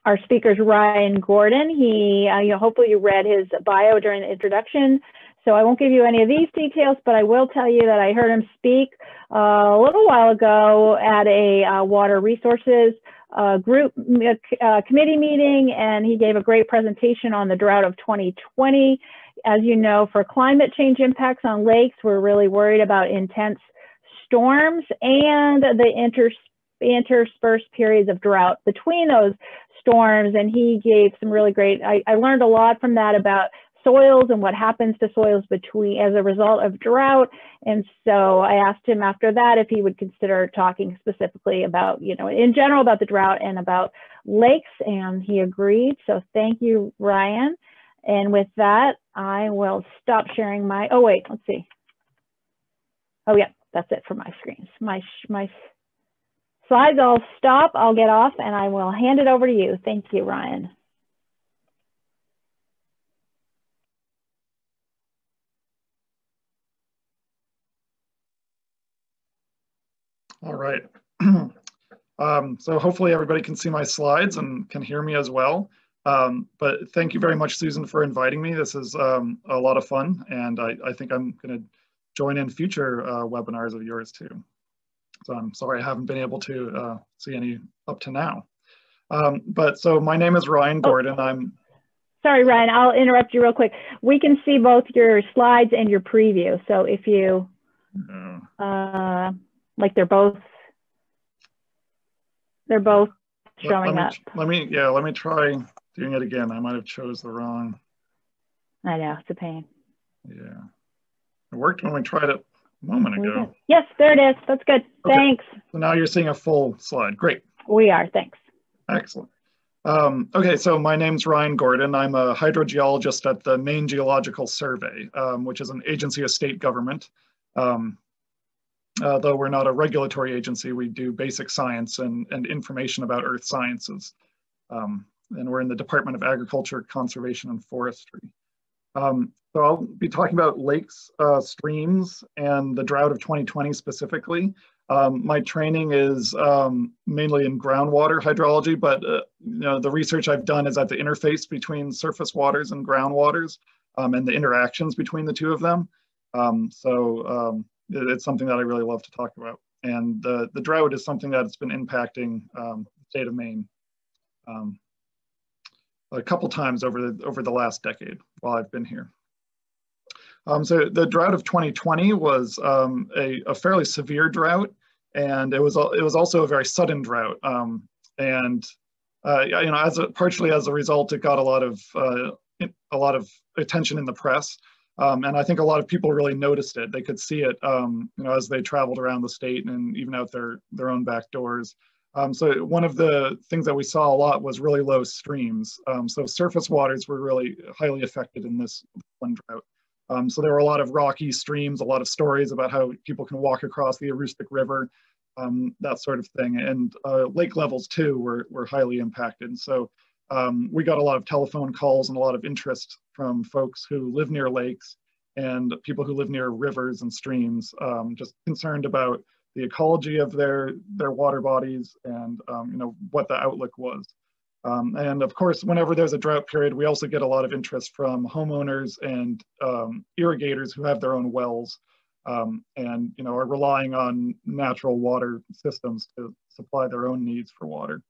Our speaker is Ryan Gordon. He, hopefully you read his bio during the introduction, so I won't give you any of these details, but I will tell you that I heard him speak a little while ago at a water resources group committee meeting, and he gave a great presentation on the drought of 2020. As you know, for climate change impacts on lakes, we're really worried about intense storms and the interspersed periods of drought between those storms. And he gave some really great, I learned a lot from that about soils and what happens to soils as a result of drought. And so I asked him after that if he would consider talking specifically about, in general about the drought and about lakes, and he agreed. So thank you, Ryan. And with that, I will stop sharing my, oh wait, let's see. Oh yeah, that's it for my screens. My slides, I'll stop, I'll get off, and I will hand it over to you. Thank you, Ryan. All right. So hopefully everybody can see my slides and can hear me as well. But thank you very much, Susan, for inviting me. This is a lot of fun, and I think I'm going to join in future webinars of yours too. So I'm sorry I haven't been able to see any up to now. So my name is Ryan Gordon. Sorry, Ryan, I'll interrupt you real quick. We can see both your slides and your preview. So if you, like they're both showing up. Let me try doing it again. I might have chose the wrong. I know, it's a pain. Yeah, it worked when we tried it a moment ago. Yes, there it is. That's good. Okay. Thanks. So now you're seeing a full slide. Great. We are. Thanks. Excellent. Okay, so my name's Ryan Gordon. I'm a hydrogeologist at the Maine Geological Survey, which is an agency of state government. Though we're not a regulatory agency, we do basic science and information about earth sciences. And we're in the Department of Agriculture, Conservation, and Forestry. So I'll be talking about lakes, streams, and the drought of 2020 specifically. My training is mainly in groundwater hydrology, but the research I've done is at the interface between surface waters and groundwaters, and the interactions between the two of them. It's something that I really love to talk about. And the drought is something that's been impacting the state of Maine a couple times over the last decade while I've been here. So the drought of 2020 was a fairly severe drought, and it was also a very sudden drought. Partially as a result, it got a lot of attention in the press. And I think a lot of people really noticed it. They could see it, as they traveled around the state and even out their own back doors. So one of the things that we saw a lot was really low streams. So surface waters were really highly affected in this one drought. So there were a lot of rocky streams, a lot of stories about how people can walk across the Aroostook River, that sort of thing. And lake levels too were highly impacted. So we got a lot of telephone calls and a lot of interest from folks who live near lakes and people who live near rivers and streams, just concerned about the ecology of their water bodies and what the outlook was. And of course, whenever there's a drought period, we also get a lot of interest from homeowners and irrigators who have their own wells and are relying on natural water systems to supply their own needs for water.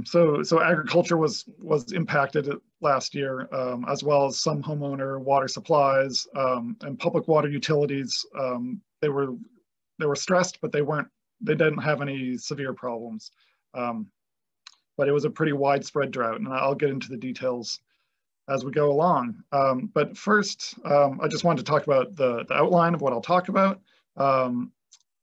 So agriculture was impacted last year, as well as some homeowner water supplies and public water utilities. They were stressed, but they didn't have any severe problems. But it was a pretty widespread drought, and I'll get into the details as we go along. But first, I just wanted to talk about the outline of what I'll talk about.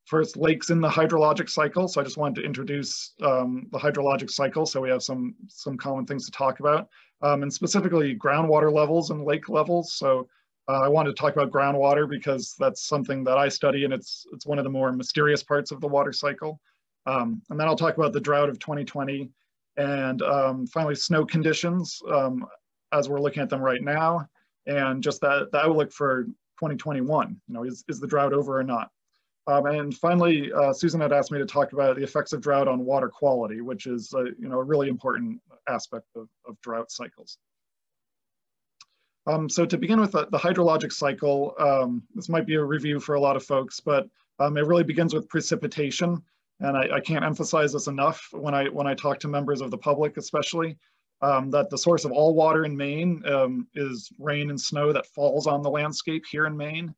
First, lakes in the hydrologic cycle. So I just wanted to introduce the hydrologic cycle so we have some common things to talk about, and specifically groundwater levels and lake levels. So I wanted to talk about groundwater because that's something that I study, and it's one of the more mysterious parts of the water cycle. And then I'll talk about the drought of 2020 and finally snow conditions as we're looking at them right now, and just the outlook for 2021. Is the drought over or not? And finally, Susan had asked me to talk about the effects of drought on water quality, which is a really important aspect of drought cycles. So to begin with the hydrologic cycle, this might be a review for a lot of folks, but it really begins with precipitation. And I can't emphasize this enough when I talk to members of the public, especially, that the source of all water in Maine is rain and snow that falls on the landscape here in Maine.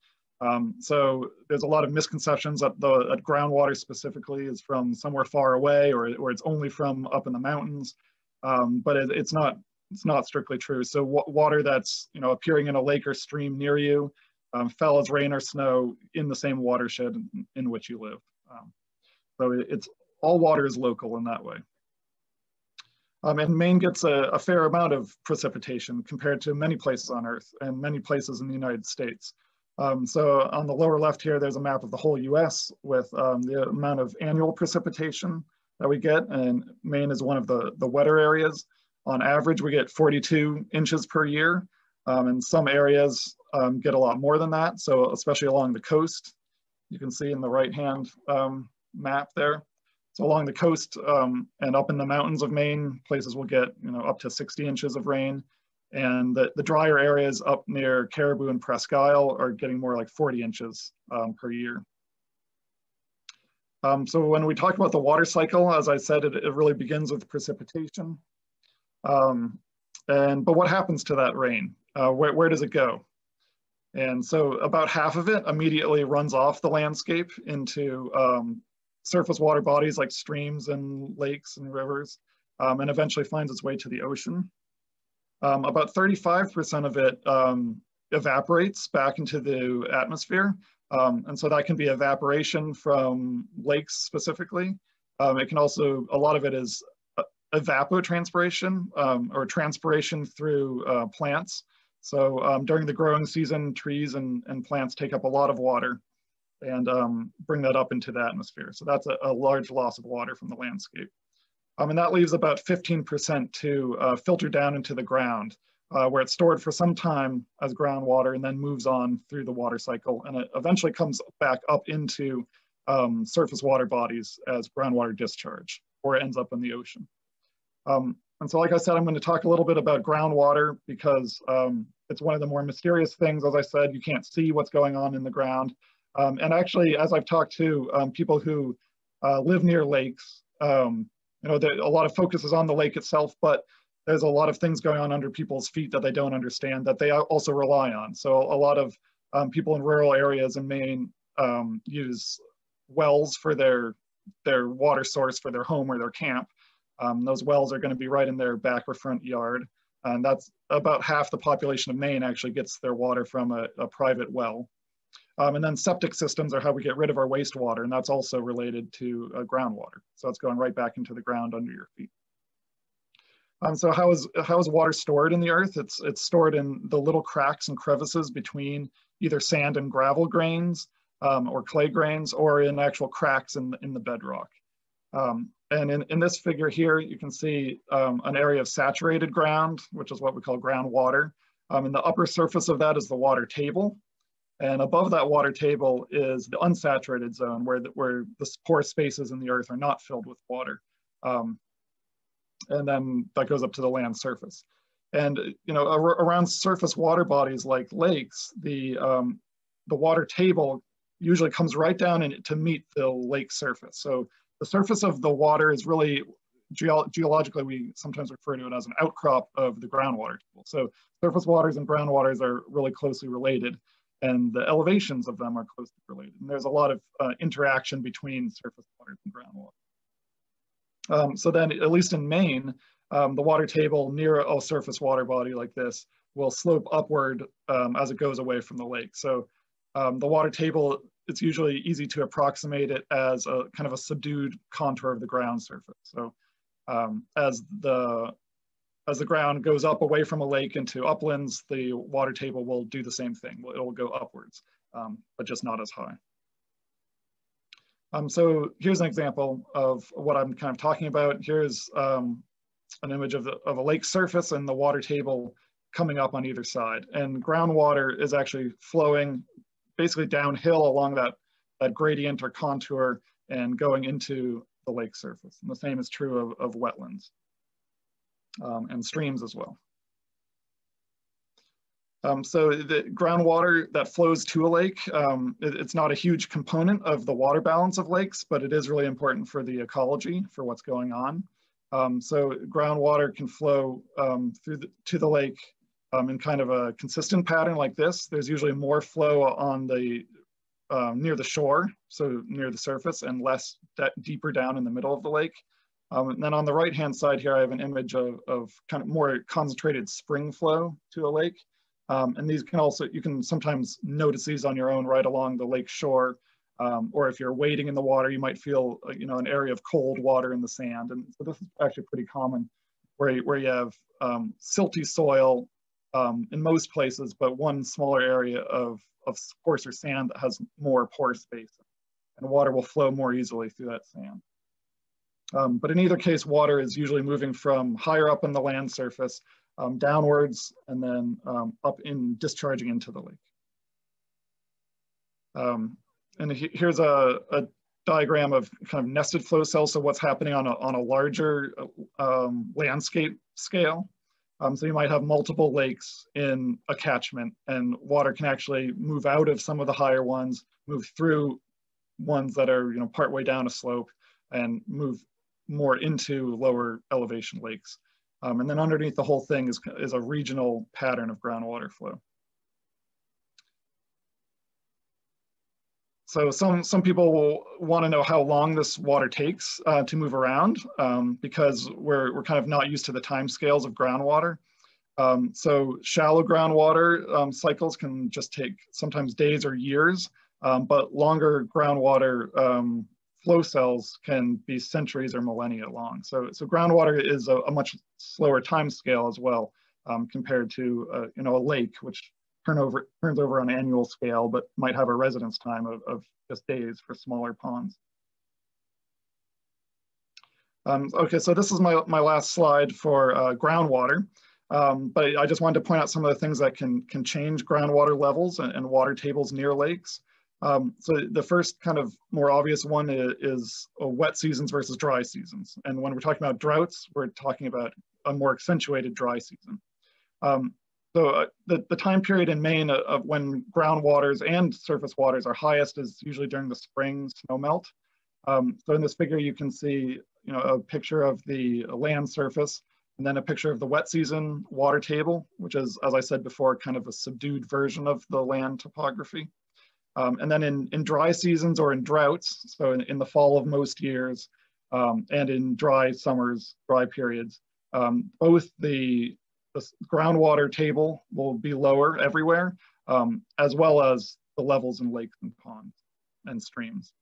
So there's a lot of misconceptions that groundwater specifically is from somewhere far away, or it's only from up in the mountains, but it's not strictly true. So water that's appearing in a lake or stream near you fell as rain or snow in the same watershed in which you live. So it's all water is local in that way. And Maine gets a fair amount of precipitation compared to many places on Earth and many places in the United States. So on the lower left here, there's a map of the whole US with the amount of annual precipitation that we get, and Maine is one of the wetter areas. On average, we get 42 inches per year, and some areas get a lot more than that, so especially along the coast. You can see in the right-hand map there. So along the coast and up in the mountains of Maine, places will get up to 60 inches of rain. And the drier areas up near Caribou and Presque Isle are getting more like 40 inches per year. So when we talk about the water cycle, as I said, it really begins with precipitation. But what happens to that rain? Where does it go? And so about half of it immediately runs off the landscape into surface water bodies like streams and lakes and rivers, and eventually finds its way to the ocean. About 35% of it evaporates back into the atmosphere. And so that can be evaporation from lakes specifically. It can also, a lot of it is evapotranspiration or transpiration through plants. So during the growing season, trees and plants take up a lot of water and bring that up into the atmosphere. So that's a large loss of water from the landscape. And that leaves about 15% to filter down into the ground, where it's stored for some time as groundwater and then moves on through the water cycle. And it eventually comes back up into surface water bodies as groundwater discharge, or it ends up in the ocean. And so like I said, I'm going to talk a little bit about groundwater because it's one of the more mysterious things. As I said, you can't see what's going on in the ground. And actually, as I've talked to people who live near lakes, a lot of focus is on the lake itself, but there's a lot of things going on under people's feet that they don't understand that they also rely on. So a lot of people in rural areas in Maine use wells for their water source for their home or their camp. Those wells are going to be right in their back or front yard. And that's about half the population of Maine actually gets their water from a private well. And then septic systems are how we get rid of our wastewater, and that's also related to groundwater. So it's going right back into the ground under your feet. So how is water stored in the earth? It's stored in the little cracks and crevices between either sand and gravel grains or clay grains, or in actual cracks in the bedrock. And in this figure here, you can see an area of saturated ground, which is what we call groundwater. And the upper surface of that is the water table. And above that water table is the unsaturated zone where the porous spaces in the earth are not filled with water. And then that goes up to the land surface. And around surface water bodies like lakes, the water table usually comes right down to meet the lake surface. So the surface of the water is really, geologically, we sometimes refer to it as an outcrop of the groundwater table. So surface waters and groundwaters are really closely related, and the elevations of them are closely related. And there's a lot of interaction between surface waters and groundwater. So then, at least in Maine, the water table near a surface water body like this will slope upward as it goes away from the lake. So the water table, it's usually easy to approximate it as a kind of a subdued contour of the ground surface. So as the ground goes up away from a lake into uplands, the water table will do the same thing. It will go upwards, but just not as high. So here's an example of what I'm kind of talking about. Here's an image of a lake surface and the water table coming up on either side. And groundwater is actually flowing basically downhill along that that gradient or contour and going into the lake surface. And the same is true of wetlands and streams as well. So the groundwater that flows to a lake, it's not a huge component of the water balance of lakes, but it is really important for the ecology, for what's going on. So groundwater can flow to the lake in kind of a consistent pattern like this. There's usually more flow on the near the shore, so near the surface, and less deeper down in the middle of the lake. And then on the right-hand side here, I have an image of kind of more concentrated spring flow to a lake. And these can also, you can sometimes notice these on your own right along the lake shore, or if you're wading in the water, you might feel, an area of cold water in the sand. And so this is actually pretty common where you have silty soil in most places, but one smaller area of coarser sand that has more pore space, and water will flow more easily through that sand. But in either case, water is usually moving from higher up in the land surface downwards, and then up in discharging into the lake. And here's a diagram of kind of nested flow cells, so what's happening on a larger landscape scale. So you might have multiple lakes in a catchment, and water can actually move out of some of the higher ones, move through ones that are partway down a slope, and move more into lower elevation lakes. And then underneath the whole thing is a regional pattern of groundwater flow. So some people will want to know how long this water takes to move around, because we're kind of not used to the time scales of groundwater. So shallow groundwater cycles can just take sometimes days or years, but longer groundwater flow cells can be centuries or millennia long. So groundwater is a much slower time scale as well, compared to a lake, which turns over on an annual scale, but might have a residence time of just days for smaller ponds. Okay, so this is my last slide for groundwater, but I just wanted to point out some of the things that can change groundwater levels and water tables near lakes. So the first kind of more obvious one is wet seasons versus dry seasons. And when we're talking about droughts, we're talking about a more accentuated dry season. So the time period in Maine of when groundwaters and surface waters are highest is usually during the spring snowmelt. So in this figure, you can see a picture of the land surface, and then a picture of the wet season water table, which is, as I said before, kind of a subdued version of the land topography. And then in dry seasons or in droughts, so in the fall of most years, and in dry summers, dry periods, both the groundwater table will be lower everywhere, as well as the levels in lakes and ponds and streams.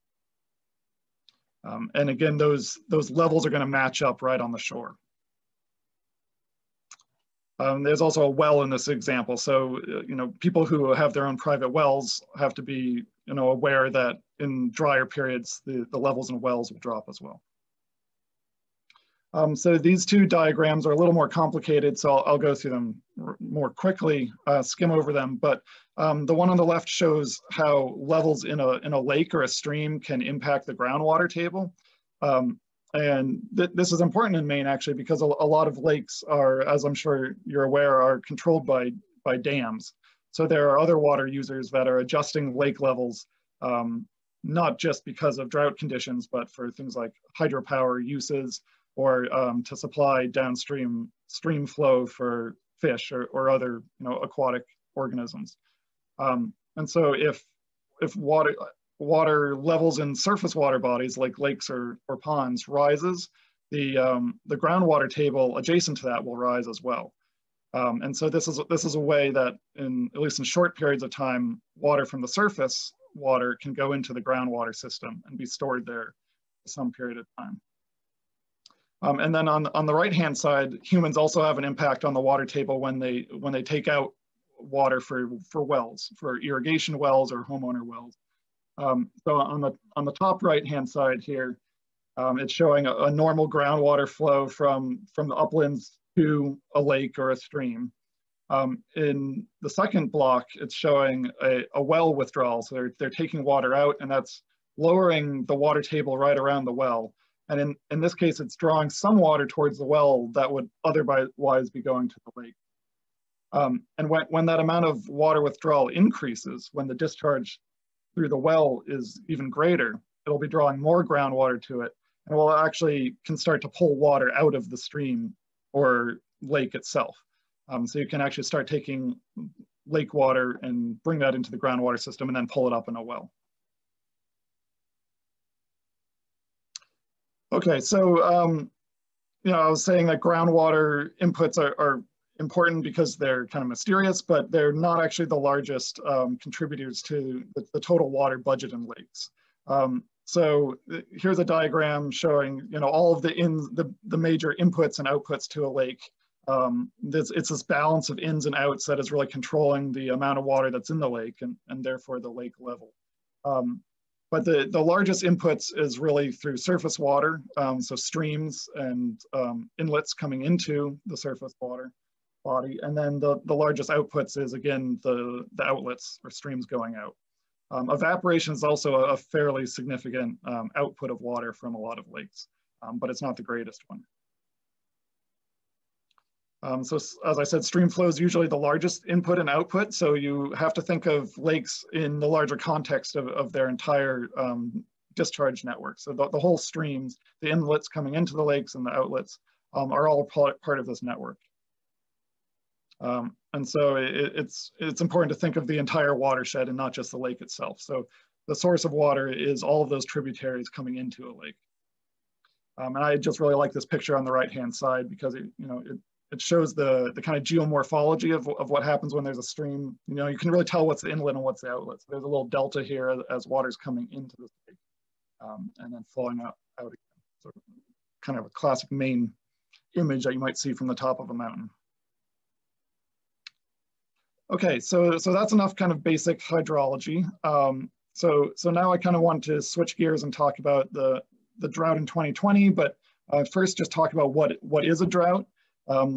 And again, those levels are going to match up right on the shore. There's also a well in this example. So, people who have their own private wells have to be, aware that in drier periods, the levels in wells will drop as well. So these two diagrams are a little more complicated, so I'll go through them more quickly, skim over them. But the one on the left shows how levels in a lake or a stream can impact the groundwater table. And this is important in Maine, actually, because a lot of lakes are, as I'm sure you're aware, are controlled by dams. So there are other water users that are adjusting lake levels, not just because of drought conditions, but for things like hydropower uses, or to supply downstream stream flow for fish or other aquatic organisms. And so if water levels in surface water bodies like lakes or ponds rises, the groundwater table adjacent to that will rise as well. And so this is a way that at least in short periods of time, water from the surface water can go into the groundwater system and be stored there for some period of time. And then on the right-hand side, humans also have an impact on the water table when they take out water for wells, for irrigation wells or homeowner wells. So on the top right-hand side here, it's showing a normal groundwater flow from the uplands to a lake or a stream. In the second block, it's showing a well withdrawal. So they're taking water out, and that's lowering the water table right around the well. And in this case, it's drawing some water towards the well that would otherwise be going to the lake. And when that amount of water withdrawal increases, when the discharge through the well is even greater, it'll be drawing more groundwater to it, and will actually can start to pull water out of the stream or lake itself. So you can actually start taking lake water and bring that into the groundwater system and then pull it up in a well. Okay, so I was saying that groundwater inputs are important because they're kind of mysterious, but they're not actually the largest contributors to the total water budget in lakes. So here's a diagram showing all of the major inputs and outputs to a lake. It's this balance of ins and outs that is really controlling the amount of water that's in the lake and therefore the lake level. But the largest inputs is really through surface water, so streams and inlets coming into the surface water body. And then the largest outputs is, again, the outlets or streams going out. Evaporation is also a fairly significant output of water from a lot of lakes, but it's not the greatest one. So as I said, stream flow is usually the largest input and output. So you have to think of lakes in the larger context of their entire discharge network. So the whole streams, the inlets coming into the lakes and the outlets are all part of this network. And so it's important to think of the entire watershed and not just the lake itself. So the source of water is all of those tributaries coming into a lake. And I just really like this picture on the right-hand side because it shows the kind of geomorphology of what happens when there's a stream. You can really tell what's the inlet and what's the outlet. So there's a little delta here as water's coming into the lake and then flowing out again. So kind of a classic Maine image that you might see from the top of a mountain. Okay, so that's enough kind of basic hydrology. So now I kind of want to switch gears and talk about the drought in 2020, but first just talk about what is a drought.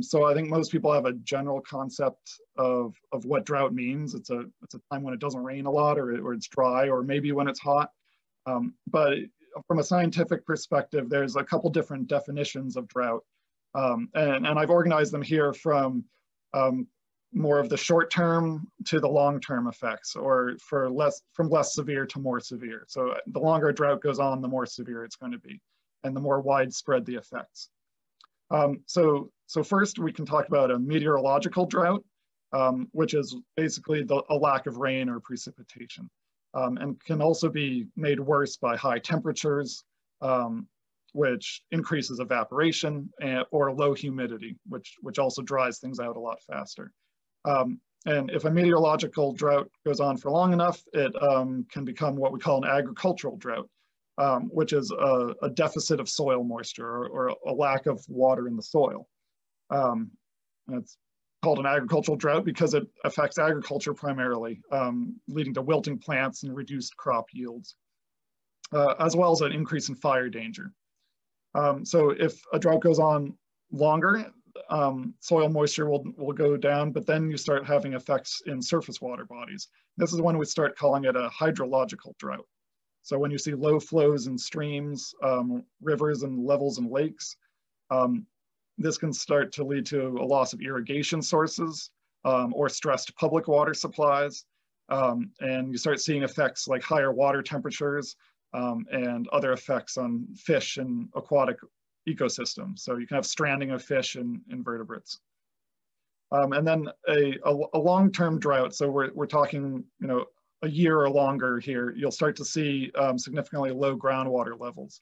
So I think most people have a general concept of what drought means. It's a time when it doesn't rain a lot, or it's dry, or maybe when it's hot. But from a scientific perspective, there's a couple different definitions of drought. And I've organized them here from more of the short term to the long term effects, or from less severe to more severe. So the longer a drought goes on, the more severe it's going to be, and the more widespread the effects. So first we can talk about a meteorological drought, which is basically a lack of rain or precipitation, and can also be made worse by high temperatures, which increases evaporation, or low humidity, which also dries things out a lot faster. And if a meteorological drought goes on for long enough, it can become what we call an agricultural drought, which is a deficit of soil moisture, or a lack of water in the soil. It's called an agricultural drought because it affects agriculture primarily, leading to wilting plants and reduced crop yields, as well as an increase in fire danger. So if a drought goes on longer, soil moisture will go down, but then you start having effects in surface water bodies. This is when we start calling it a hydrological drought. So when you see low flows in streams, rivers and levels in lakes, this can start to lead to a loss of irrigation sources, or stressed public water supplies. And you start seeing effects like higher water temperatures, and other effects on fish and aquatic ecosystems. So you can have stranding of fish and invertebrates. And then a long-term drought, so we're talking a year or longer here, you'll start to see significantly low groundwater levels,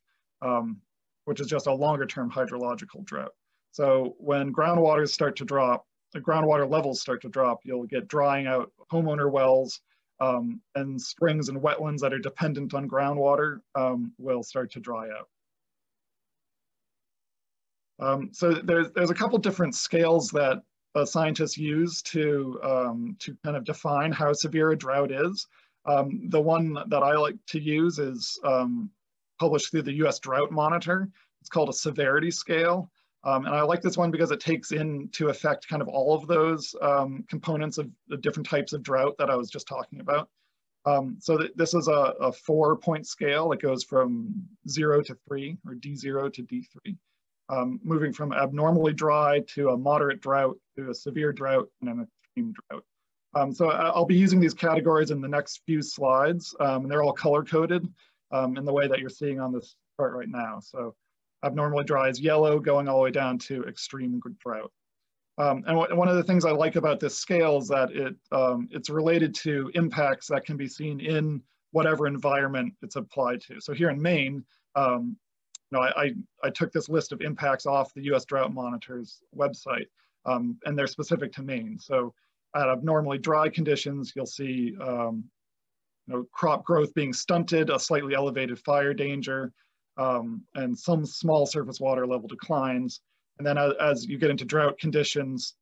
which is just a longer-term hydrological drought. So when groundwater start to drop, the groundwater levels start to drop, you'll get drying out homeowner wells, and springs and wetlands that are dependent on groundwater will start to dry out. So there's a couple different scales that scientists use to kind of define how severe a drought is. The one that I like to use is published through the US Drought Monitor. It's called a severity scale. And I like this one because it takes into effect kind of all of those components of the different types of drought that I was just talking about. This is a 4-point scale. It goes from 0 to 3, or D0 to D3, moving from abnormally dry to a moderate drought to a severe drought and an extreme drought. So I'll be using these categories in the next few slides, and they're all color-coded in the way that you're seeing on this chart right now. So abnormally dry is yellow, going all the way down to extreme drought. And one of the things I like about this scale is that it's related to impacts that can be seen in whatever environment it's applied to. So here in Maine, I took this list of impacts off the U.S. Drought Monitor's website, and they're specific to Maine. So at abnormally dry conditions, you'll see crop growth being stunted, a slightly elevated fire danger, and some small surface water level declines. And then as you get into drought conditions,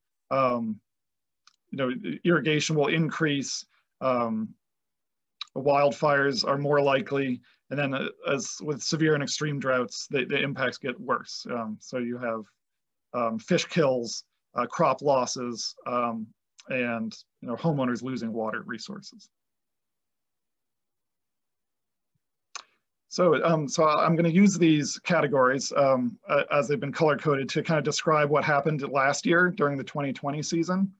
irrigation will increase, wildfires are more likely, and then as with severe and extreme droughts, the impacts get worse. So you have fish kills, crop losses, and homeowners losing water resources. So I'm going to use these categories as they've been color-coded to kind of describe what happened last year during the 2020 season.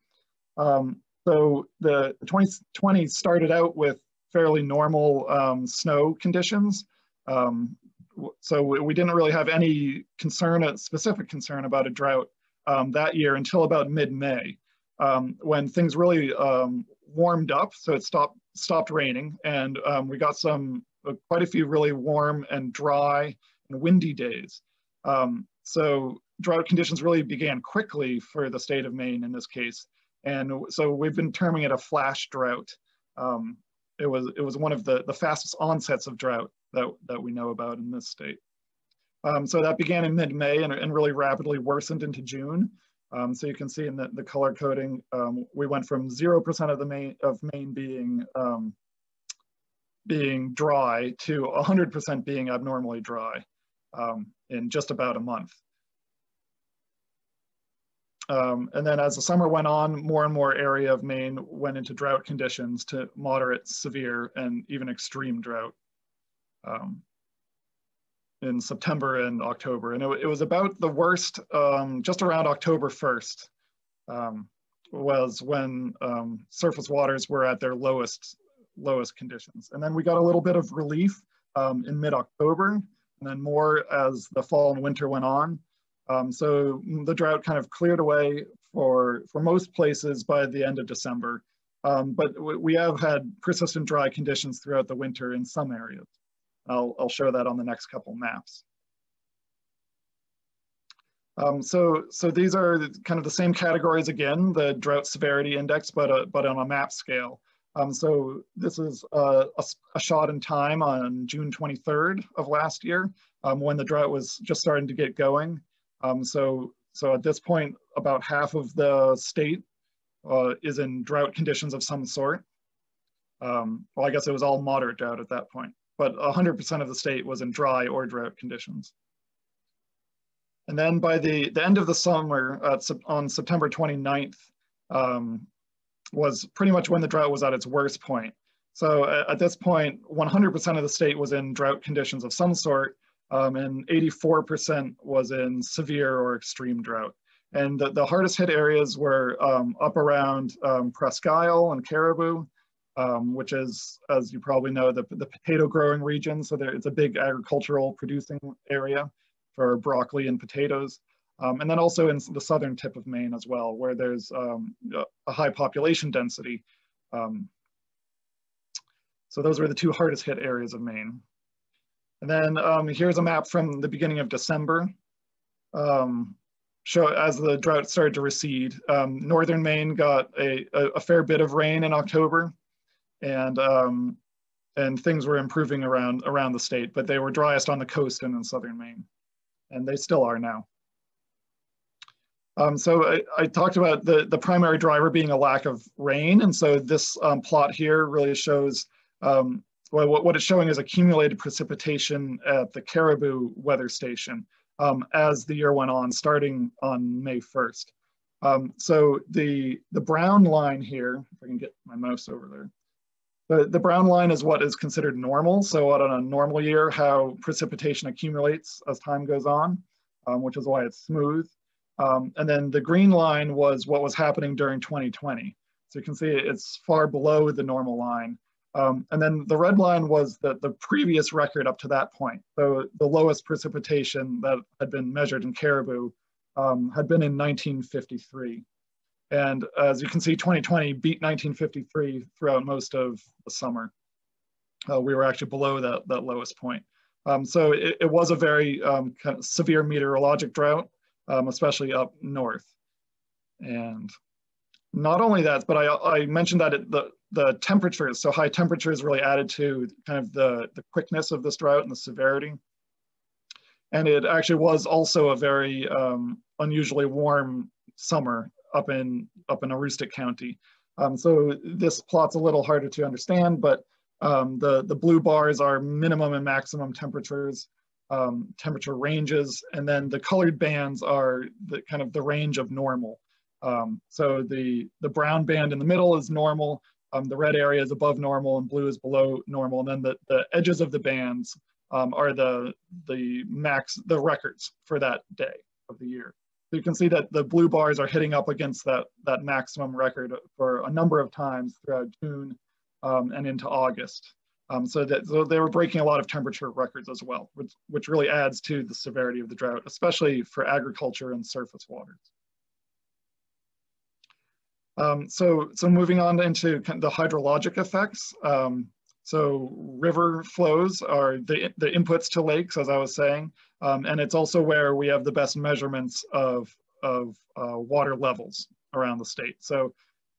So the 2020 started out with fairly normal snow conditions. So we didn't really have any specific concern about a drought that year until about mid-May, when things really warmed up. So it stopped raining, and we got quite a few really warm and dry and windy days. So drought conditions really began quickly for the state of Maine in this case. And so we've been terming it a flash drought. It was one of the fastest onsets of drought that we know about in this state. So that began in mid-May and really rapidly worsened into June. So you can see in the color coding, we went from 0% of Maine being dry to 100% being abnormally dry in just about a month. And then as the summer went on, more and more area of Maine went into drought conditions to moderate, severe, and even extreme drought in September and October. And it was about the worst just around October 1st was when surface waters were at their lowest conditions. And then we got a little bit of relief in mid-October, and then more as the fall and winter went on. So the drought kind of cleared away for most places by the end of December. But we have had persistent dry conditions throughout the winter in some areas. I'll show that on the next couple maps. So these are kind of the same categories again, the drought severity index, but on a map scale. So this is a shot in time on June 23rd of last year, when the drought was just starting to get going. So at this point, about half of the state is in drought conditions of some sort. Well, I guess it was all moderate drought at that point, but 100% of the state was in dry or drought conditions. And then by the end of the summer, on September 29th, was pretty much when the drought was at its worst point. So at this point, 100% of the state was in drought conditions of some sort, and 84% was in severe or extreme drought. And the hardest hit areas were up around Presque Isle and Caribou, which is, as you probably know, the potato growing region. So it's a big agricultural producing area for broccoli and potatoes. And then also in the southern tip of Maine as well, where there's a high population density. So those were the two hardest hit areas of Maine. And then here's a map from the beginning of December. As the drought started to recede, northern Maine got a fair bit of rain in October, and things were improving around the state, but they were driest on the coast and in southern Maine, and they still are now. So I talked about the primary driver being a lack of rain, and so this plot here really shows, well, what it's showing is accumulated precipitation at the Caribou weather station as the year went on, starting on May 1st. So the brown line here, if I can get my mouse over there, The brown line is what is considered normal. So on a normal year, how precipitation accumulates as time goes on, which is why it's smooth. And then the green line was what was happening during 2020. So you can see it's far below the normal line. And then the red line was the previous record up to that point. So the lowest precipitation that had been measured in Caribou had been in 1953. And as you can see, 2020 beat 1953 throughout most of the summer. We were actually below that lowest point. So it was a very kind of severe meteorologic drought, especially up north. And not only that, but I mentioned that the temperatures, so high temperatures really added to kind of the quickness of this drought and the severity. And it actually was also a very unusually warm summer up in Aroostook County. So this plot's a little harder to understand, but the blue bars are minimum and maximum temperatures, temperature ranges, and then the colored bands are the kind of the range of normal. So the brown band in the middle is normal, the red area is above normal, and blue is below normal, and then the edges of the bands are the records for that day of the year. So you can see that the blue bars are hitting up against that maximum record for a number of times throughout June and into August. So they were breaking a lot of temperature records as well, which really adds to the severity of the drought, especially for agriculture and surface waters. So moving on into the hydrologic effects. So river flows are the inputs to lakes, as I was saying, and it's also where we have the best measurements of water levels around the state. So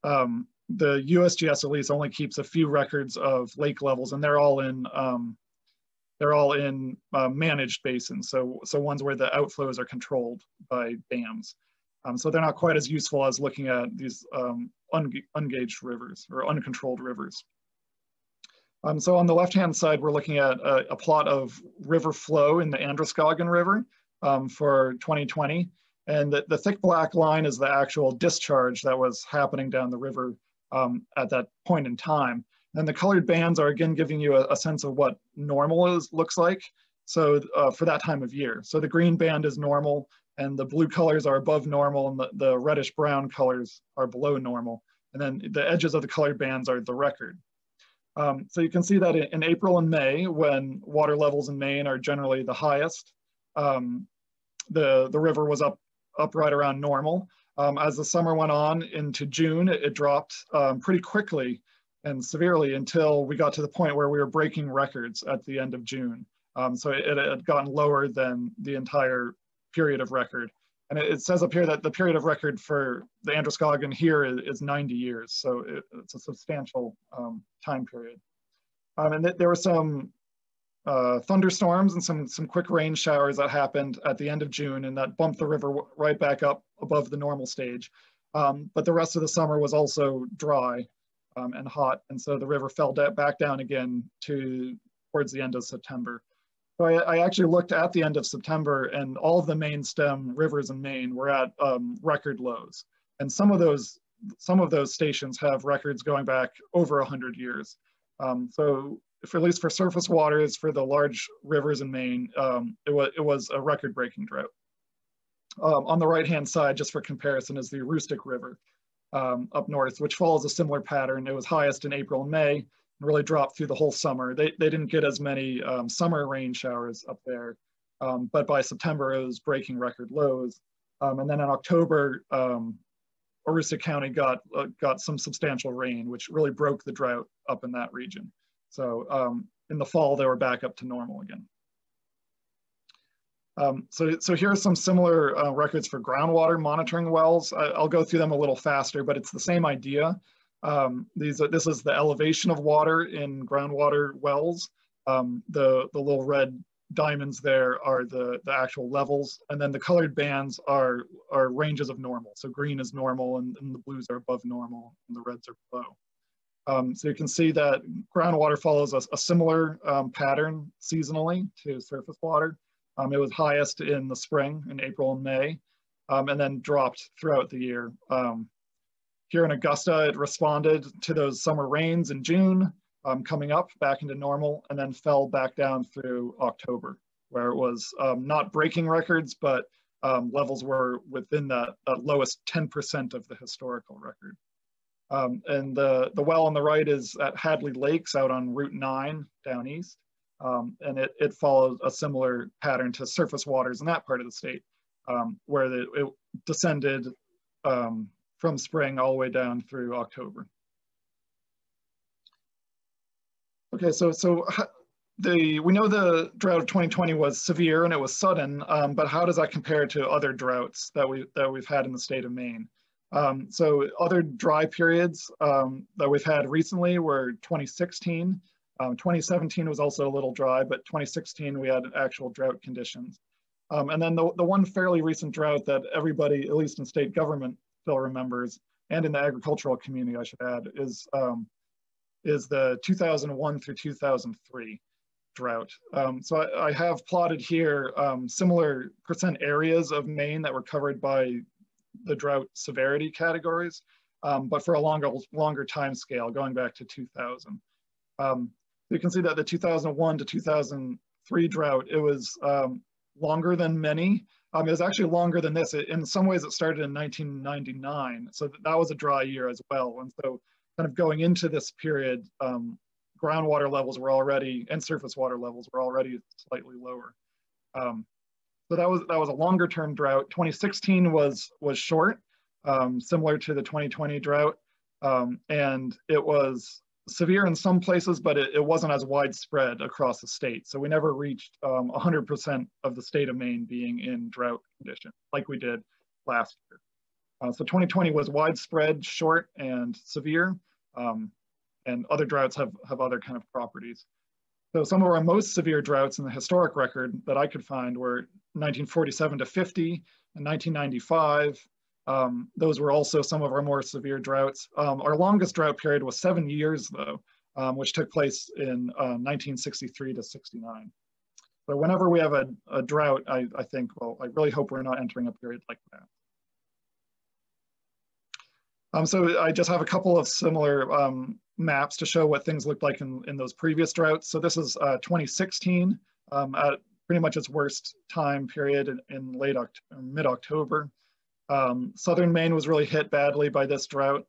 the USGS at least only keeps a few records of lake levels, and they're all in managed basins. So ones where the outflows are controlled by dams. So they're not quite as useful as looking at these ungauged rivers or uncontrolled rivers. So on the left-hand side, we're looking at a plot of river flow in the Androscoggin River for 2020. And the thick black line is the actual discharge that was happening down the river at that point in time. And the colored bands are again giving you a sense of what normal looks like. So for that time of year. So the green band is normal, and the blue colors are above normal, and the reddish brown colors are below normal. And then the edges of the colored bands are the record. So you can see that in April and May, when water levels in Maine are generally the highest, the river was up right around normal. As the summer went on into June, it dropped pretty quickly and severely until we got to the point where we were breaking records at the end of June. So it had gotten lower than the entire period of record. And it says up here that the period of record for the Androscoggin here is 90 years. So it's a substantial time period. And there were some thunderstorms and some quick rain showers that happened at the end of June, and that bumped the river right back up above the normal stage. But the rest of the summer was also dry and hot. And so the river fell back down again towards the end of September. So I actually looked at the end of September, and all of the main stem rivers in Maine were at record lows. And some of those stations have records going back over 100 years. So at least for surface waters, for the large rivers in Maine, it was a record-breaking drought. On the right-hand side, just for comparison, is the Aroostook River up north, which follows a similar pattern. It was highest in April and May, really dropped through the whole summer. They didn't get as many summer rain showers up there, but by September it was breaking record lows. And then in October, Aroostook County got some substantial rain, which really broke the drought up in that region. So in the fall, they were back up to normal again. So here are some similar records for groundwater monitoring wells. I'll go through them a little faster, but it's the same idea. This is the elevation of water in groundwater wells. The little red diamonds there are the actual levels, and then the colored bands are ranges of normal. So green is normal, and the blues are above normal, and the reds are below. So you can see that groundwater follows a similar pattern seasonally to surface water. It was highest in the spring, in April and May, and then dropped throughout the year. Here in Augusta, it responded to those summer rains in June, coming up back into normal, and then fell back down through October, where it was not breaking records, but levels were within that lowest 10% of the historical record. And the well on the right is at Hadley Lakes out on Route 9 down east. And it follows a similar pattern to surface waters in that part of the state, where it descended from spring all the way down through October. Okay, so we know the drought of 2020 was severe and it was sudden, but how does that compare to other droughts that we've had in the state of Maine? So other dry periods that we've had recently were 2016. 2017 was also a little dry, but 2016 we had actual drought conditions. And then the one fairly recent drought that everybody, at least in state government, still remembers, and in the agricultural community, I should add, is the 2001 through 2003 drought. So I have plotted here similar percent areas of Maine that were covered by the drought severity categories, but for a longer time scale, going back to 2000. You can see that the 2001 to 2003 drought, it was longer than many. It was actually longer than this. In some ways, it started in 1999, so that was a dry year as well. And so kind of going into this period, groundwater levels were already, and surface water levels were already slightly lower. So that was a longer term drought. 2016 was short, similar to the 2020 drought. And it was severe in some places, but it wasn't as widespread across the state. So we never reached 100% of the state of Maine being in drought condition like we did last year. So 2020 was widespread, short, and severe, and other droughts have other kind of properties. So some of our most severe droughts in the historic record that I could find were 1947 to 50 and 1995. Those were also some of our more severe droughts. Our longest drought period was 7 years though, which took place in 1963 to 69. So whenever we have a drought, I think, well, I really hope we're not entering a period like that. So I just have a couple of similar maps to show what things looked like in those previous droughts. So this is 2016 at pretty much its worst time period in mid-October. Southern Maine was really hit badly by this drought.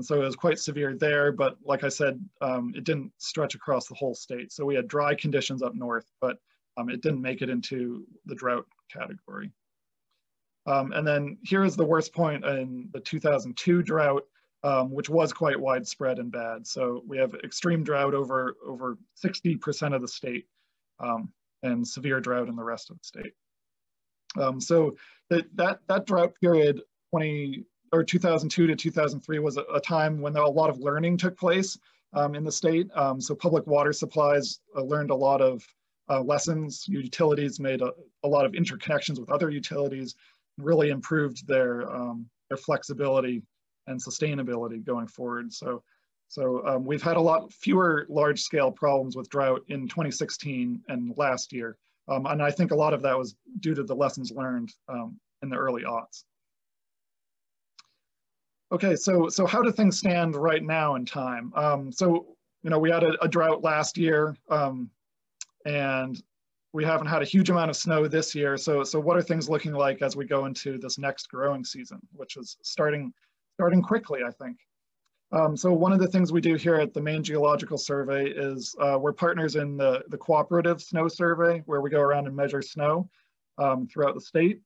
So it was quite severe there, but like I said, it didn't stretch across the whole state. So we had dry conditions up north, but it didn't make it into the drought category. And then here is the worst point in the 2002 drought, which was quite widespread and bad. So we have extreme drought over 60% of the state, and severe drought in the rest of the state. So that drought period, 2002 to 2003, was a time when a lot of learning took place in the state. So public water supplies learned a lot of lessons. Utilities made a lot of interconnections with other utilities, really improved their flexibility and sustainability going forward. So we've had a lot fewer large-scale problems with drought in 2016 and last year. And I think a lot of that was due to the lessons learned in the early aughts. Okay, so how do things stand right now in time? So, we had a drought last year, and we haven't had a huge amount of snow this year. So what are things looking like as we go into this next growing season, which is starting quickly, I think. So one of the things we do here at the Maine Geological Survey is we're partners in the cooperative snow survey, where we go around and measure snow throughout the state.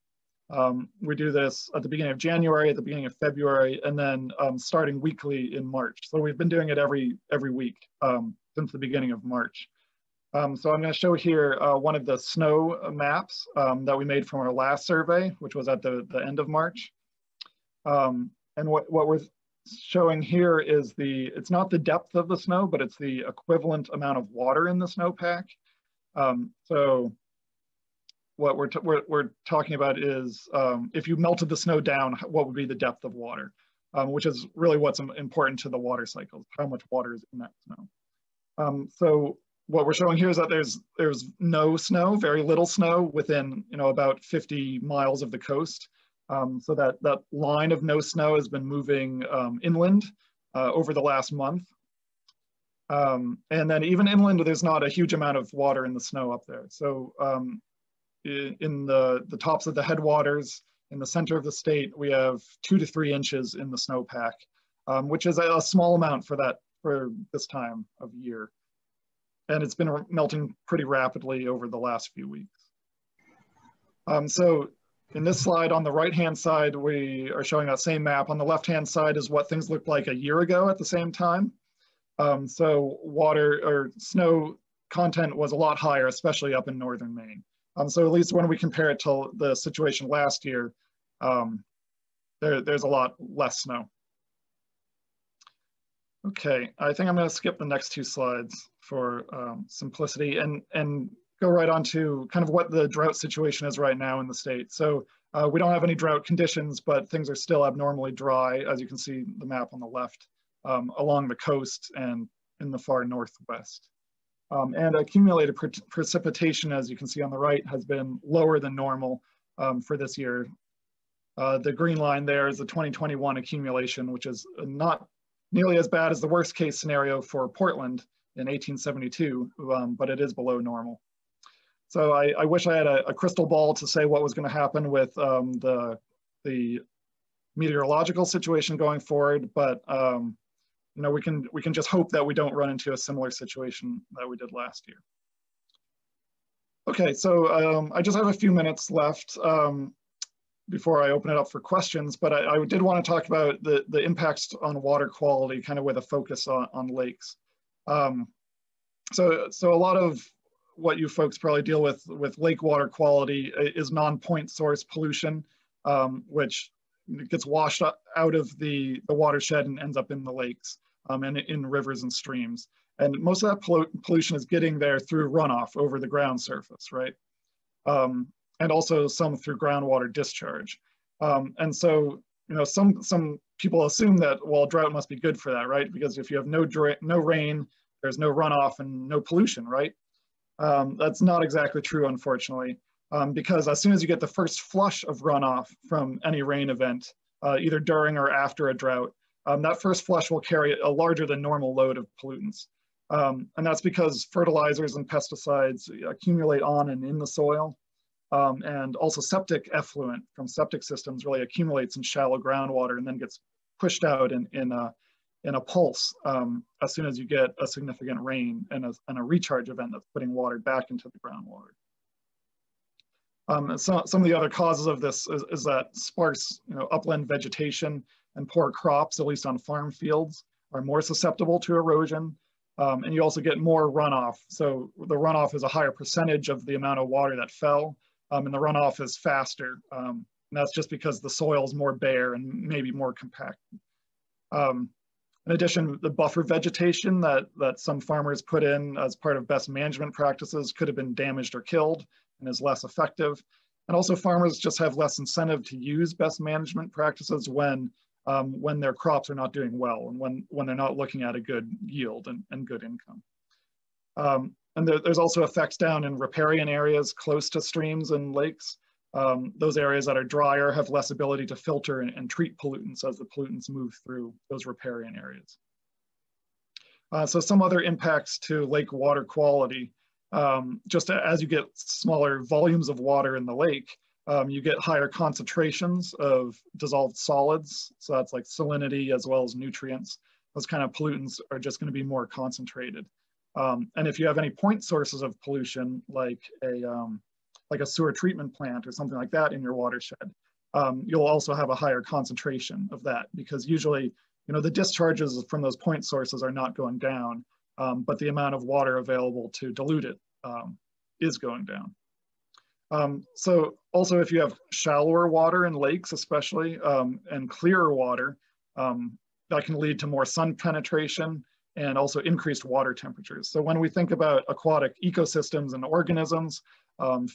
We do this at the beginning of January, at the beginning of February, and then starting weekly in March. So we've been doing it every week since the beginning of March. So I'm going to show here one of the snow maps that we made from our last survey, which was at the end of March. And what we're showing here is it's not the depth of the snow, but it's the equivalent amount of water in the snowpack. So what we're talking about is if you melted the snow down, what would be the depth of water, which is really what's important to the water cycle, how much water is in that snow. So what we're showing here is that there's no snow, very little snow within about 50 miles of the coast. So that line of no snow has been moving inland over the last month. And then even inland, there's not a huge amount of water in the snow up there. So in the tops of the headwaters, in the center of the state, we have 2 to 3 inches in the snowpack, which is a small amount for this time of year. And it's been melting pretty rapidly over the last few weeks. So in this slide on the right-hand side, we are showing that same map. On the left-hand side is what things looked like a year ago at the same time. So water or snow content was a lot higher, especially up in northern Maine. So at least when we compare it to the situation last year, there's a lot less snow. Okay, I think I'm going to skip the next 2 slides for simplicity and go right on to kind of what the drought situation is right now in the state. So we don't have any drought conditions, but things are still abnormally dry, as you can see the map on the left, along the coast and in the far northwest. And accumulated precipitation, as you can see on the right, has been lower than normal for this year. The green line there is the 2021 accumulation, which is not nearly as bad as the worst case scenario for Portland in 1872, but it is below normal. So I wish I had a crystal ball to say what was going to happen with the meteorological situation going forward, but you know, we can just hope that we don't run into a similar situation that we did last year. Okay, so I just have a few minutes left before I open it up for questions, but I did want to talk about the impacts on water quality, kind of with a focus on lakes. So a lot of what you folks probably deal with lake water quality is non-point source pollution, which gets washed out of the watershed and ends up in the lakes and in rivers and streams. And most of that pollution is getting there through runoff over the ground surface, right? And also some through groundwater discharge. And so, you know, some people assume that, well, drought must be good for that, right? Because if you have no rain, there's no runoff and no pollution, right? That's not exactly true, unfortunately, because as soon as you get the first flush of runoff from any rain event, either during or after a drought, that first flush will carry a larger than normal load of pollutants. And that's because fertilizers and pesticides accumulate on and in the soil. And also septic effluent from septic systems really accumulates in shallow groundwater and then gets pushed out in a pulse as soon as you get a significant rain and a recharge event that's putting water back into the groundwater. Some of the other causes of this is that sparse, you know, upland vegetation and poor crops, at least on farm fields, are more susceptible to erosion. And you also get more runoff. So the runoff is a higher percentage of the amount of water that fell, and the runoff is faster. And that's just because the soil is more bare and maybe more compact. In addition, the buffer vegetation that some farmers put in as part of best management practices could have been damaged or killed and is less effective. And also farmers just have less incentive to use best management practices when their crops are not doing well and when they're not looking at a good yield and good income. And there's also effects down in riparian areas close to streams and lakes. Those areas that are drier have less ability to filter and treat pollutants as the pollutants move through those riparian areas. So some other impacts to lake water quality, just as you get smaller volumes of water in the lake, you get higher concentrations of dissolved solids. So that's like salinity as well as nutrients. Those kind of pollutants are just going to be more concentrated. And if you have any point sources of pollution, like a sewer treatment plant or something like that in your watershed, you'll also have a higher concentration of that, because usually, you know, the discharges from those point sources are not going down, but the amount of water available to dilute it is going down. So also, if you have shallower water in lakes especially, and clearer water, that can lead to more sun penetration and also increased water temperatures. So when we think about aquatic ecosystems and organisms,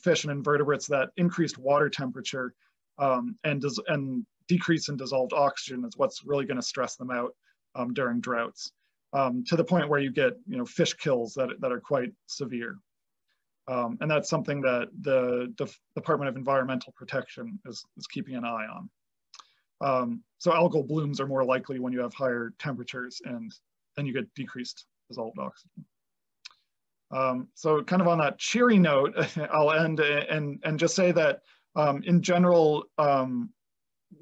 fish and invertebrates, that increased water temperature and decrease in dissolved oxygen is what's really going to stress them out during droughts, to the point where you get, you know, fish kills that are quite severe. And that's something that the Department of Environmental Protection is keeping an eye on. So algal blooms are more likely when you have higher temperatures, and then you get decreased dissolved oxygen. So kind of on that cheery note, I'll end and just say that in general,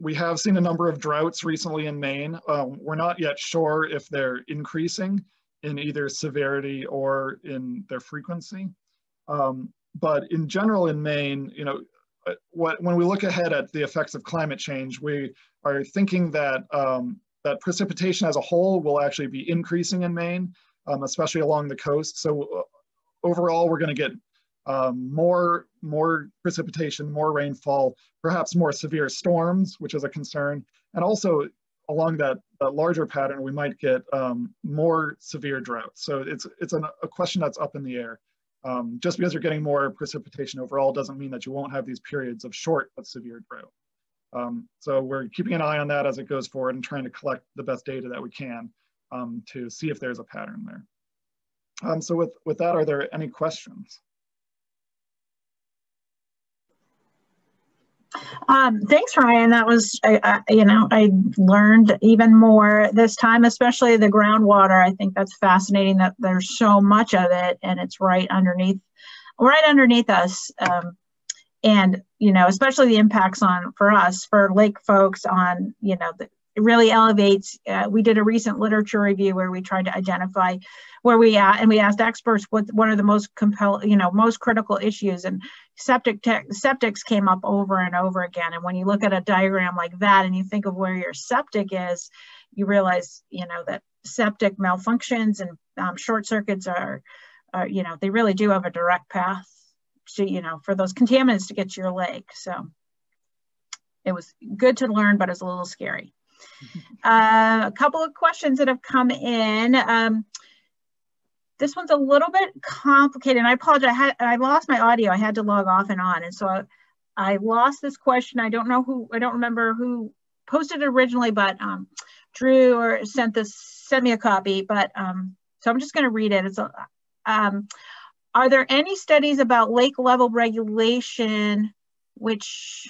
we have seen a number of droughts recently in Maine. We're not yet sure if they're increasing in either severity or in their frequency. But in general in Maine, you know, when we look ahead at the effects of climate change, we are thinking that that precipitation as a whole will actually be increasing in Maine, especially along the coast. So overall, we're going to get more precipitation, more rainfall, perhaps more severe storms, which is a concern. And also along that larger pattern, we might get more severe droughts. So it's a question that's up in the air. Just because you're getting more precipitation overall doesn't mean that you won't have these periods of short but severe drought. So we're keeping an eye on that as it goes forward and trying to collect the best data that we can to see if there's a pattern there. So with that, are there any questions? Thanks, Ryan. That was, you know, I learned even more this time, especially the groundwater. I think that's fascinating that there's so much of it and it's right underneath us. And, you know, especially the impacts for us, for lake folks on, you know, it really elevates. We did a recent literature review where we tried to identify where we asked experts what are the most most critical issues, and septics came up over and over again. And when you look at a diagram like that and you think of where your septic is, you realize, you know, that septic malfunctions and short circuits are, you know, they really do have a direct path to, you know, for those contaminants to get to your lake. So it was good to learn, but it's a little scary. A couple of questions that have come in. This one's a little bit complicated, and I apologize. I lost my audio. I had to log off and on, and so I lost this question. I don't remember who posted it originally, but Drew or sent me a copy. But so I'm just going to read it. It's are there any studies about lake level regulation which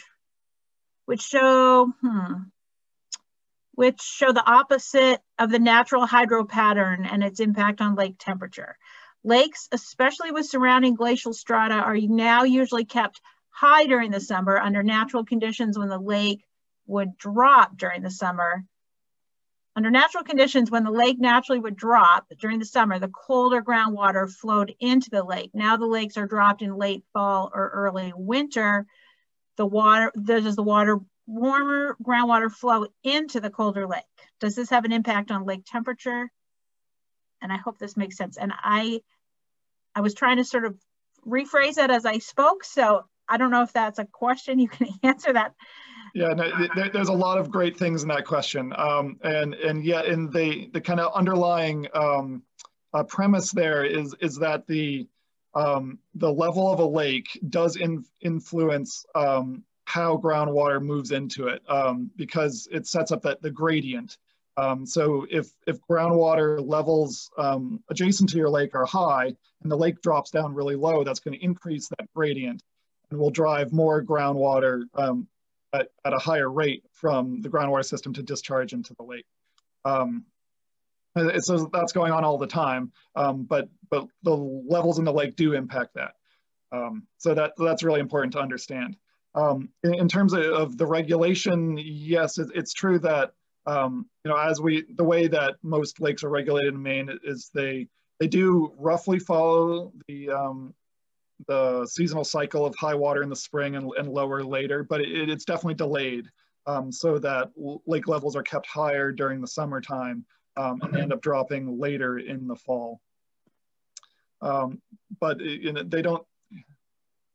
show the opposite of the natural hydro pattern and its impact on lake temperature? Lakes, especially with surrounding glacial strata, are now usually kept high during the summer under natural conditions when the lake would drop during the summer. Under natural conditions, when the lake naturally would drop during the summer, the colder groundwater flowed into the lake. Now the lakes are dropped in late fall or early winter. Does the warmer groundwater flow into the colder lake? Does this have an impact on lake temperature? And I hope this makes sense. And I was trying to sort of rephrase it as I spoke, so I don't know if that's a question. You can answer that. Yeah, no, there's a lot of great things in that question. And yet in the kind of underlying premise there is that the level of a lake does influence how groundwater moves into it, because it sets up the gradient. So if groundwater levels adjacent to your lake are high and the lake drops down really low, that's going to increase that gradient and will drive more groundwater at a higher rate from the groundwater system to discharge into the lake. So that's going on all the time, but the levels in the lake do impact that. So that's really important to understand. In terms of the regulation, yes, it's true that you know, the way that most lakes are regulated in Maine is they do roughly follow the seasonal cycle of high water in the spring and lower later, but it's definitely delayed, so that lake levels are kept higher during the summertime and they end up dropping later in the fall. But you know,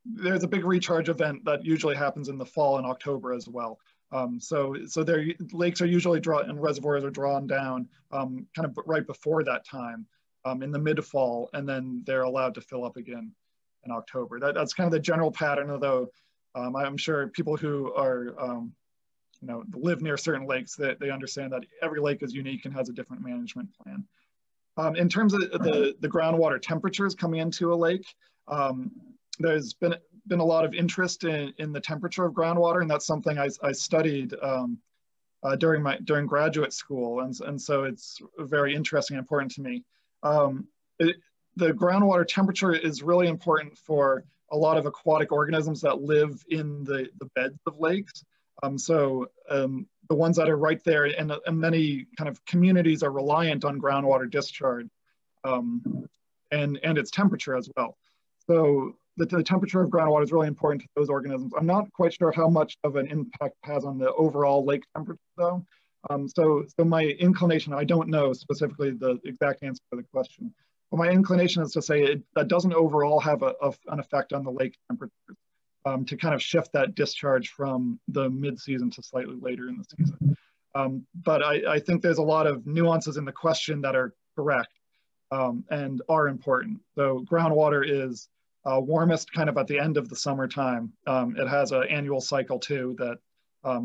there's a big recharge event that usually happens in the fall and October as well. So their lakes are usually and reservoirs are drawn down kind of right before that time in the mid-fall, and then they're allowed to fill up again in October. That's kind of the general pattern, although I'm sure people who are, you know, live near certain lakes, that they understand that every lake is unique and has a different management plan. In terms of the groundwater temperatures coming into a lake, there's been a lot of interest in the temperature of groundwater, and that's something I studied during graduate school, and so it's very interesting and important to me. The groundwater temperature is really important for a lot of aquatic organisms that live in the beds of lakes. The ones that are right there, and many kind of communities are reliant on groundwater discharge and its temperature as well. So the temperature of groundwater is really important to those organisms. I'm not quite sure how much of an impact it has on the overall lake temperature though. So my inclination, I don't know specifically the exact answer to the question, but my inclination is to say that doesn't overall have an effect on the lake temperature to kind of shift that discharge from the mid-season to slightly later in the season. But I think there's a lot of nuances in the question that are correct and are important. So groundwater is warmest kind of at the end of the summertime. It has an annual cycle too that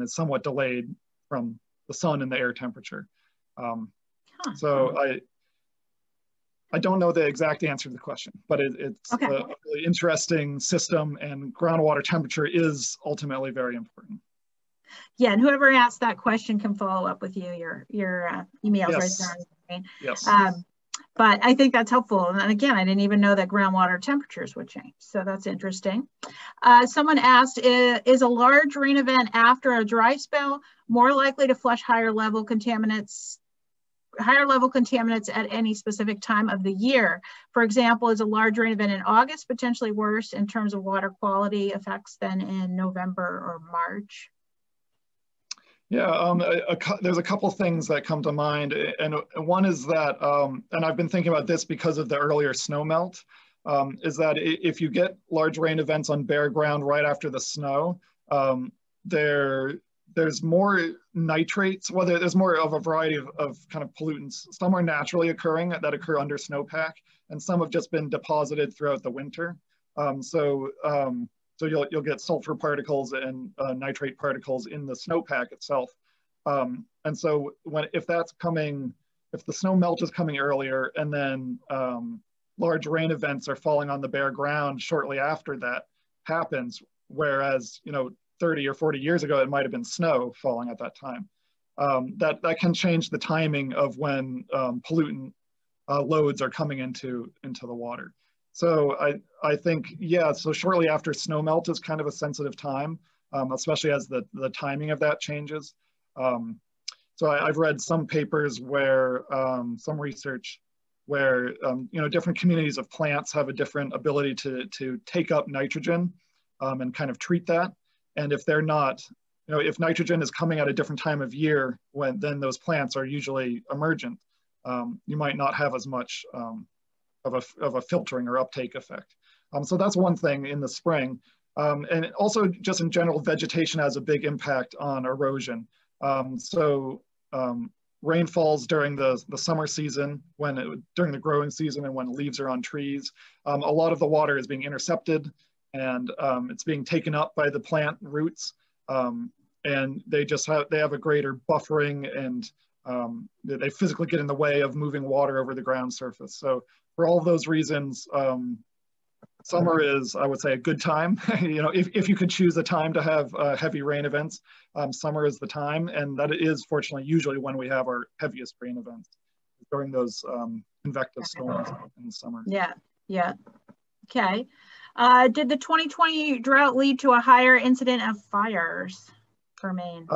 is somewhat delayed from the sun and the air temperature. So I don't know the exact answer to the question, but it's a really interesting system, and groundwater temperature is ultimately very important. Yeah, and whoever asked that question can follow up with you. Your email's right there on the screen. Yes. But I think that's helpful. And again, I didn't even know that groundwater temperatures would change. So that's interesting. Someone asked, is a large rain event after a dry spell more likely to flush higher level contaminants at any specific time of the year? For example, is a large rain event in August potentially worse in terms of water quality effects than in November or March? Yeah, there's a couple things that come to mind, and one is that, and I've been thinking about this because of the earlier snow melt, is that if you get large rain events on bare ground right after the snow, there's more nitrates. Well, there's more of a variety of kind of pollutants. Some are naturally occurring that occur under snowpack, and some have just been deposited throughout the winter. So you'll get sulfur particles and nitrate particles in the snowpack itself. And so if the snow melt is coming earlier, and then large rain events are falling on the bare ground shortly after that happens, whereas 30 or 40 years ago it might have been snow falling at that time. That can change the timing of when pollutant loads are coming into the water. So I think, yeah, so shortly after snow melt is kind of a sensitive time, especially as the timing of that changes. So I've read some papers where, some research where, different communities of plants have a different ability to take up nitrogen and kind of treat that. And if they're not, if nitrogen is coming at a different time of year, then those plants are usually emergent, you might not have as much of a filtering or uptake effect. So that's one thing in the spring. And also just in general, vegetation has a big impact on erosion. Rain falls during the summer season, during the growing season and when leaves are on trees. A lot of the water is being intercepted, and it's being taken up by the plant roots. And they have a greater buffering, and they physically get in the way of moving water over the ground surface. So for all of those reasons, summer is, I would say, a good time. If you could choose a time to have heavy rain events, summer is the time, and that is fortunately usually when we have our heaviest rain events, during those convective storms in the summer. Yeah. Okay. Did the 2020 drought lead to a higher incident of fires for Maine?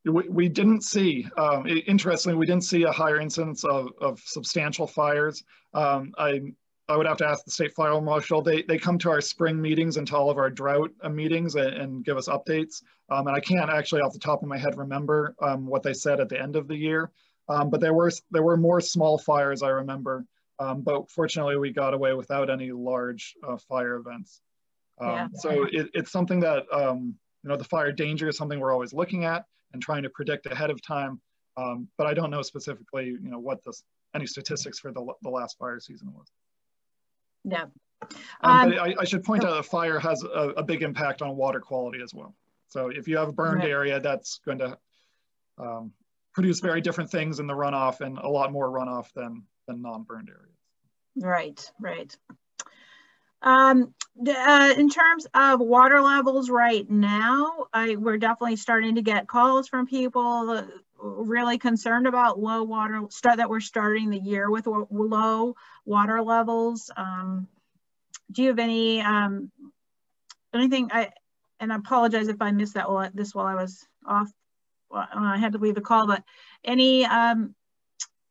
We didn't see, interestingly, we didn't see a higher incidence of substantial fires. I would have to ask the state fire marshal. They come to our spring meetings and to all of our drought meetings and give us updates. And I can't actually off the top of my head remember what they said at the end of the year. But there were more small fires, I remember. But fortunately, we got away without any large fire events. So it's something that, the fire danger is something we're always looking at and trying to predict ahead of time. But I don't know specifically, what any statistics for the last fire season was. Yeah. But I should point out that fire has a big impact on water quality as well. So if you have a burned area, that's going to produce very different things in the runoff, and a lot more runoff than non-burned areas. Right. In terms of water levels right now, we're definitely starting to get calls from people really concerned about low water, that we're starting the year with low water levels. Do you have any, anything, and I apologize if I missed that while I was off, I had to leave the call, but any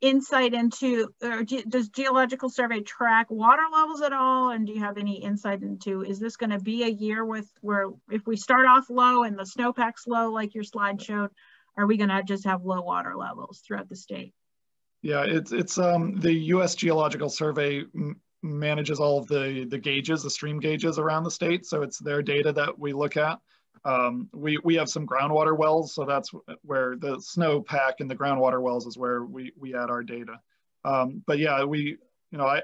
insight into, or does Geological Survey track water levels at all? And do you have any insight into, is this going to be a year where if we start off low and the snowpack's low, like your slide showed, are we going to just have low water levels throughout the state? Yeah, it's the U.S. Geological Survey manages all of the gauges, the stream gauges around the state. So it's their data that we look at. We have some groundwater wells, so that's where the snowpack in the groundwater wells is where we add our data. But yeah,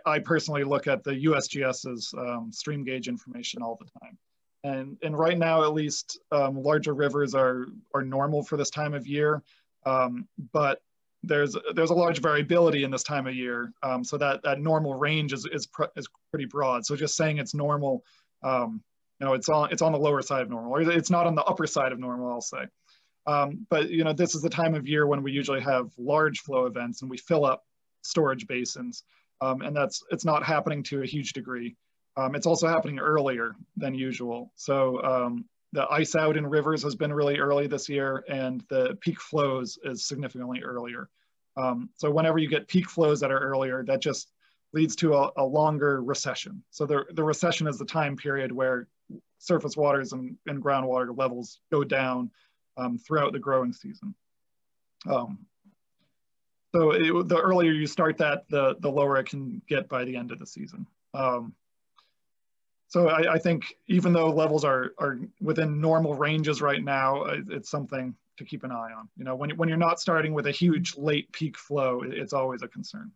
I personally look at the USGS's stream gauge information all the time. And right now, at least, larger rivers are normal for this time of year, but there's a large variability in this time of year, so that normal range is pretty broad. So just saying it's normal, it's on the lower side of normal, or it's not on the upper side of normal, I'll say. But this is the time of year when we usually have large flow events and we fill up storage basins, and it's not happening to a huge degree. It's also happening earlier than usual. So the ice out in rivers has been really early this year, and the peak flows is significantly earlier. So whenever you get peak flows that are earlier, that just leads to a longer recession. So the recession is the time period where surface waters and groundwater levels go down throughout the growing season. So the earlier you start that, the lower it can get by the end of the season. So I think even though levels are within normal ranges right now, it's something to keep an eye on. When you're not starting with a huge late peak flow, it's always a concern.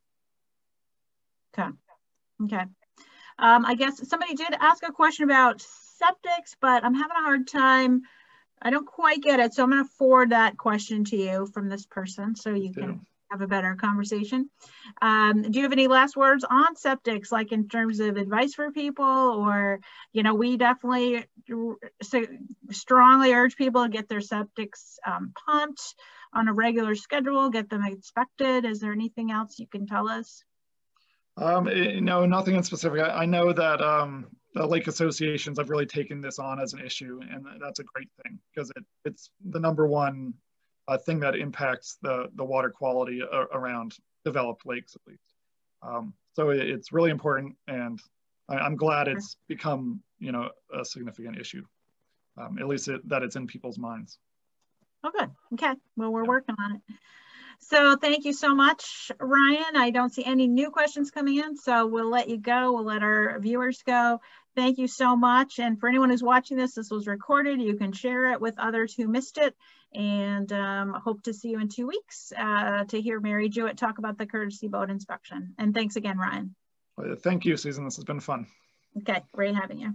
Okay. I guess somebody did ask a question about septics, but I'm having a hard time. I don't quite get it. So I'm going to forward that question to you from this person so you can have a better conversation. Do you have any last words on septics, like in terms of advice for people? Or, we definitely strongly urge people to get their septics pumped on a regular schedule, get them inspected. Is there anything else you can tell us? No, nothing in specific. I know that the lake associations have really taken this on as an issue, and that's a great thing because it's the number one thing that impacts the water quality around developed lakes, at least. So it's really important, and I'm glad it's become a significant issue, at least that it's in people's minds. Oh, good. Okay. Well, we're working on it. So thank you so much, Ryan. I don't see any new questions coming in, so we'll let you go. We'll let our viewers go. Thank you so much. And for anyone who's watching this was recorded. You can share it with others who missed it. And hope to see you in 2 weeks to hear Mary Jewett talk about the courtesy boat inspection. And thanks again, Ryan. Thank you, Susan. This has been fun. Okay, great having you.